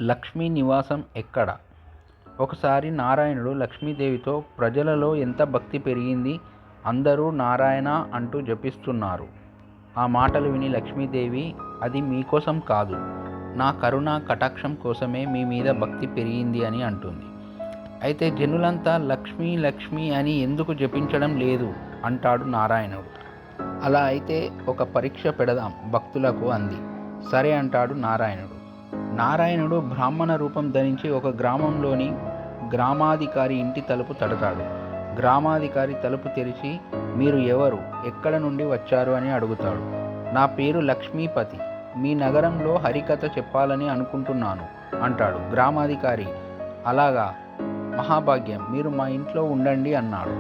లక్ష్మీ నివాసం ఎక్కడ? ఒకసారి నారాయణుడు లక్ష్మీదేవితో, ప్రజలలో ఎంత భక్తి పెరిగింది, అందరూ నారాయణ అంటూ జపిస్తున్నారు. ఆ మాటలు విని లక్ష్మీదేవి, అది మీకోసం కాదు, నా కరుణ కటాక్షం కోసమే మీ మీద భక్తి పెరిగింది అని అంటుంది. అయితే జనులంతా లక్ష్మీ లక్ష్మి అని ఎందుకు జపించడం లేదు అంటాడు నారాయణుడు. అలా అయితే ఒక పరీక్ష పెడదాం భక్తులకు అంది. సరే అంటాడు నారాయణుడు. నారాయణుడు బ్రాహ్మణ రూపం ధరించి ఒక గ్రామంలోని గ్రామాధికారి ఇంటి తలుపు తడతాడు. గ్రామాధికారి తలుపు తెరిచి, మీరు ఎవరు, ఎక్కడ నుండి వచ్చారు అని అడుగుతాడు. నా పేరు లక్ష్మీపతి, మీ నగరంలో హరికథ చెప్పాలని అనుకుంటున్నాను అంటాడు. గ్రామాధికారి, అలాగా, మహాభాగ్యం, మీరు మా ఇంట్లో ఉండండి అన్నాడు.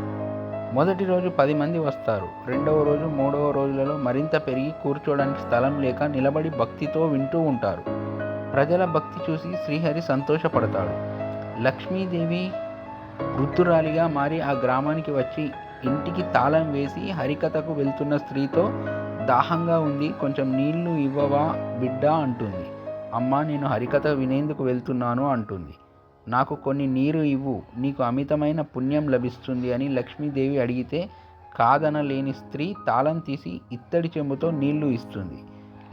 మొదటి రోజు 10 మంది వస్తారు. రెండవ రోజు, మూడవ రోజులలో మరింత పెరిగి కూర్చోడానికి స్థలం లేక నిలబడి భక్తితో వింటూ ఉంటారు. ప్రజల భక్తి చూసి శ్రీహరి సంతోషపడతాడు. లక్ష్మీదేవి వృద్ధురాలిగా మారి ఆ గ్రామానికి వచ్చి ఇంటికి తాళం వేసి హరికథకు వెళ్తున్న స్త్రీతో, దాహంగా ఉంది, కొంచెం నీళ్లు ఇవ్వవా బిడ్డా అంటుంది. అమ్మా, నేను హరికథ వినేందుకు వెళ్తున్నాను అంటుంది. నాకు కొన్ని నీరు ఇవ్వు, నీకు అమితమైన పుణ్యం లభిస్తుంది అని లక్ష్మీదేవి అడిగితే, కాదనలేని స్త్రీ తాళం తీసి ఇత్తడి చెంబుతో నీళ్లు ఇస్తుంది.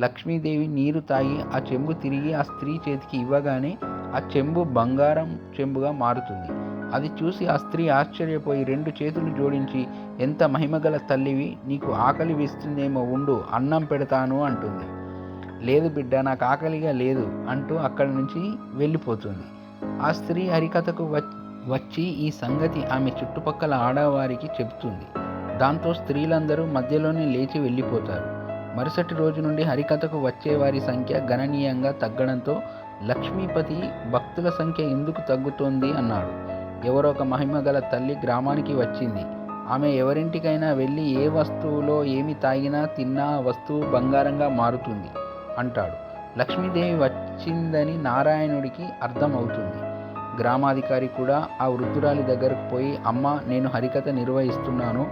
లక్ష్మీదేవి నీరు తాగి ఆ చెంబు తిరిగి ఆ స్త్రీ చేతికి ఇవ్వగానే ఆ చెంబు బంగారం చెంబుగా మారుతుంది. అది చూసి ఆ స్త్రీ ఆశ్చర్యపోయి 2 చేతులు జోడించి, ఎంత మహిమగల తల్లివి, నీకు ఆకలి వేస్తుందేమో, ఉండు, అన్నం పెడతాను అంటుంది. లేదు బిడ్డ, నాకు ఆకలిగా లేదు అంటూ అక్కడి నుంచి వెళ్ళిపోతుంది. ఆ స్త్రీ హరికథకు వచ్చి ఈ సంగతి ఆమె చుట్టుపక్కల ఆడవారికి చెబుతుంది. దాంతో స్త్రీలందరూ మధ్యలోనే లేచి వెళ్ళిపోతారు. మరుసటి రోజు నుండి హరికథకు వచ్చేవారి సంఖ్య గణనీయంగా తగ్గడంతో లక్ష్మీపతి, భక్తుల సంఖ్య ఎందుకు తగ్గుతోంది అన్నాడు. ఎవరో ఒక మహిమగల తల్లి గ్రామానికి వచ్చింది. ఆమె ఎవరింటికైనా వెళ్ళి ఏ వస్తువులో ఏమి తాగినా తిన్నా ఆ వస్తువు బంగారంగా మారుతుంది అంటాడు. లక్ష్మీదేవి వచ్చిందని నారాయణుడికి అర్థమవుతుంది. గ్రామాధికారి కూడా ఆ వృద్ధురాలి దగ్గరకు పోయి, అమ్మ, నేను హరికథ నిర్వహిస్తున్నాను,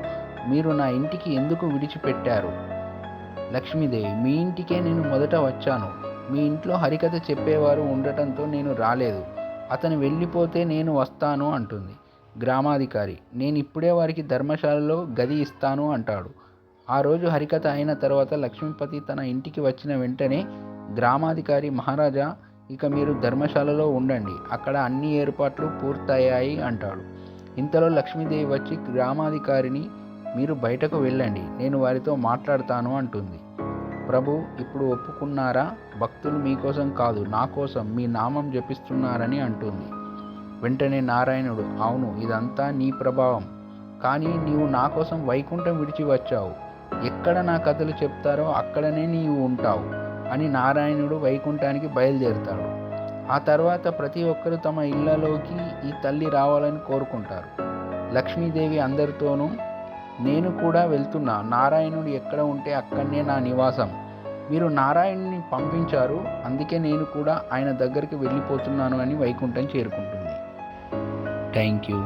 మీరు నా ఇంటికి ఎందుకు విడిచిపెట్టారు? లక్ష్మీదేవి, మీ ఇంటికే నేను మొదట వచ్చాను, మీ ఇంట్లో హరికథ చెప్పేవారు ఉండటంతో నేను రాలేదు, అతను వెళ్ళిపోతే నేను వస్తాను అంటుంది. గ్రామాధికారి, నేను ఇప్పుడే వారికి ధర్మశాలలో గది ఇస్తాను అంటాడు. ఆ రోజు హరికథ అయిన తర్వాత లక్ష్మీపతి తన ఇంటికి వచ్చిన వెంటనే గ్రామాధికారి, మహారాజా, ఇక మీరు ధర్మశాలలో ఉండండి, అక్కడ అన్ని ఏర్పాట్లు పూర్తయ్యాయి అంటాడు. ఇంతలో లక్ష్మీదేవి వచ్చి గ్రామాధికారిని, మీరు బయటకు వెళ్ళండి, నేను వారితో మాట్లాడతాను అంటుంది. ప్రభు, ఇప్పుడు ఒప్పుకున్నారా? భక్తులు మీకోసం కాదు, నా కోసం మీ నామం జపిస్తున్నారని అంటుంది. వెంటనే నారాయణుడు, అవును, ఇదంతా నీ ప్రభావం, కానీ నీవు నా కోసం వైకుంఠం విడిచి వచ్చావు, ఎక్కడ నా కథలు చెప్తారో అక్కడనే నీవు ఉంటావు అని నారాయణుడు వైకుంఠానికి బయలుదేరుతాడు. ఆ తర్వాత ప్రతి ఒక్కరూ తమ ఇళ్లలోకి ఈ తల్లి రావాలని కోరుకుంటారు. లక్ష్మీదేవి అందరితోనూ, నేను కూడా వెళ్తున్నా, నారాయణుడు ఎక్కడ ఉంటే అక్కడనే నా నివాసం, మీరు నారాయణుని పంపించారు, అందుకే నేను కూడా ఆయన దగ్గరికి వెళ్ళిపోతున్నాను అని వైకుంఠం చేరుకుంటుంది. Thank you.